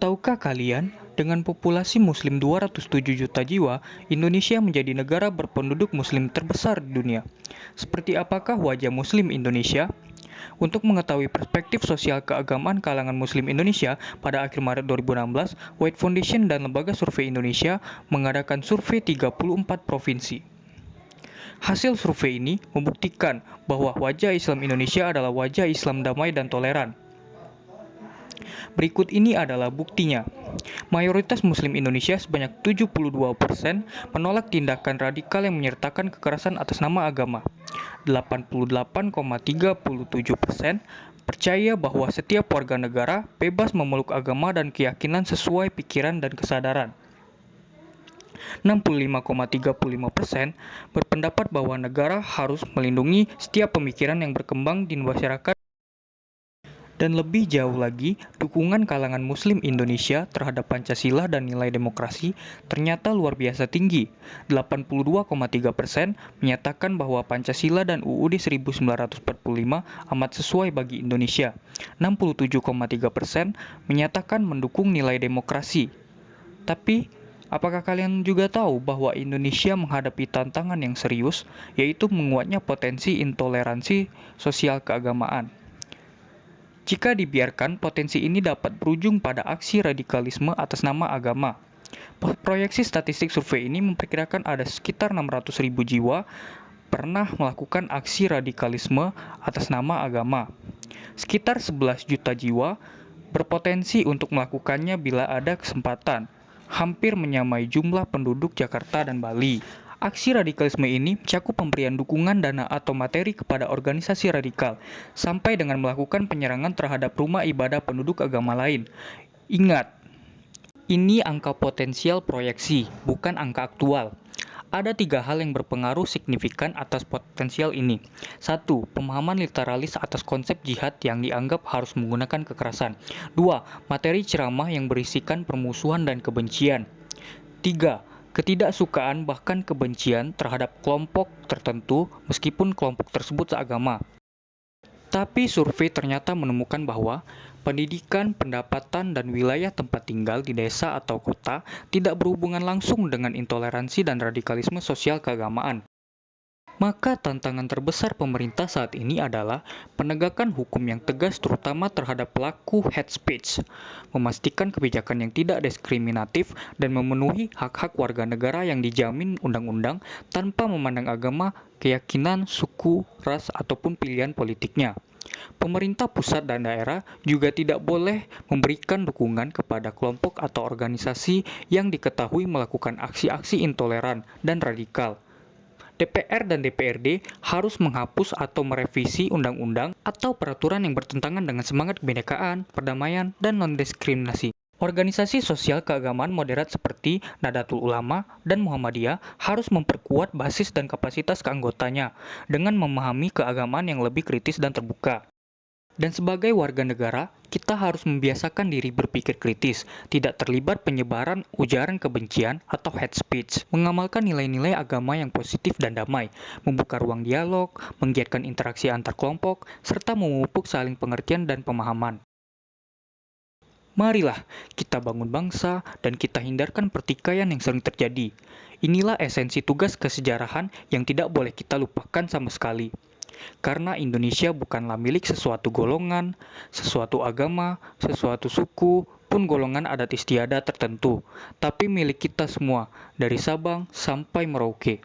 Tahukah kalian, dengan populasi Muslim 207 juta jiwa, Indonesia menjadi negara berpenduduk Muslim terbesar di dunia. Seperti apakah wajah Muslim Indonesia? Untuk mengetahui perspektif sosial keagamaan kalangan Muslim Indonesia, pada akhir Maret 2016, White Foundation dan Lembaga Survei Indonesia mengadakan survei 34 provinsi. Hasil survei ini membuktikan bahwa wajah Islam Indonesia adalah wajah Islam damai dan toleran. Berikut ini adalah buktinya. Mayoritas Muslim Indonesia sebanyak 72% menolak tindakan radikal yang menyertakan kekerasan atas nama agama. 88,37% percaya bahwa setiap warga negara bebas memeluk agama dan keyakinan sesuai pikiran dan kesadaran. 65,35% berpendapat bahwa negara harus melindungi setiap pemikiran yang berkembang di masyarakat. Dan lebih jauh lagi, dukungan kalangan Muslim Indonesia terhadap Pancasila dan nilai demokrasi ternyata luar biasa tinggi. 82,3% menyatakan bahwa Pancasila dan UUD 1945 amat sesuai bagi Indonesia. 67,3% menyatakan mendukung nilai demokrasi. Tapi, apakah kalian juga tahu bahwa Indonesia menghadapi tantangan yang serius, yaitu menguatnya potensi intoleransi sosial keagamaan? Jika dibiarkan, potensi ini dapat berujung pada aksi radikalisme atas nama agama. Proyeksi statistik survei ini memperkirakan ada sekitar 600.000 jiwa pernah melakukan aksi radikalisme atas nama agama. Sekitar 11 juta jiwa berpotensi untuk melakukannya bila ada kesempatan, hampir menyamai jumlah penduduk Jakarta dan Bali. Aksi radikalisme ini mencakup pemberian dukungan dana atau materi kepada organisasi radikal, sampai dengan melakukan penyerangan terhadap rumah ibadah penduduk agama lain. Ingat, ini angka potensial proyeksi, bukan angka aktual. Ada 3 hal yang berpengaruh signifikan atas potensial ini. 1. Pemahaman literalis atas konsep jihad yang dianggap harus menggunakan kekerasan. 2. Materi ceramah yang berisikan permusuhan dan kebencian. 3. Ketidaksukaan bahkan kebencian terhadap kelompok tertentu meskipun kelompok tersebut seagama. Tapi survei ternyata menemukan bahwa pendidikan, pendapatan, dan wilayah tempat tinggal di desa atau kota tidak berhubungan langsung dengan intoleransi dan radikalisme sosial keagamaan. Maka tantangan terbesar pemerintah saat ini adalah penegakan hukum yang tegas terutama terhadap pelaku hate speech, memastikan kebijakan yang tidak diskriminatif, dan memenuhi hak-hak warga negara yang dijamin undang-undang tanpa memandang agama, keyakinan, suku, ras, ataupun pilihan politiknya. Pemerintah pusat dan daerah juga tidak boleh memberikan dukungan kepada kelompok atau organisasi yang diketahui melakukan aksi-aksi intoleran dan radikal. DPR dan DPRD harus menghapus atau merevisi undang-undang atau peraturan yang bertentangan dengan semangat kebinekaan, perdamaian, dan non-diskriminasi. Organisasi sosial keagamaan moderat seperti Nahdlatul Ulama dan Muhammadiyah harus memperkuat basis dan kapasitas keanggotanya dengan memahami keagamaan yang lebih kritis dan terbuka. Dan sebagai warga negara, kita harus membiasakan diri berpikir kritis, tidak terlibat penyebaran ujaran kebencian atau hate speech, mengamalkan nilai-nilai agama yang positif dan damai, membuka ruang dialog, menggiatkan interaksi antar kelompok, serta memupuk saling pengertian dan pemahaman. Marilah kita bangun bangsa dan kita hindarkan pertikaian yang sering terjadi. Inilah esensi tugas kesejarahan yang tidak boleh kita lupakan sama sekali. Karena Indonesia bukanlah milik sesuatu golongan, sesuatu agama, sesuatu suku, pun golongan adat istiadat tertentu, tapi milik kita semua, dari Sabang sampai Merauke.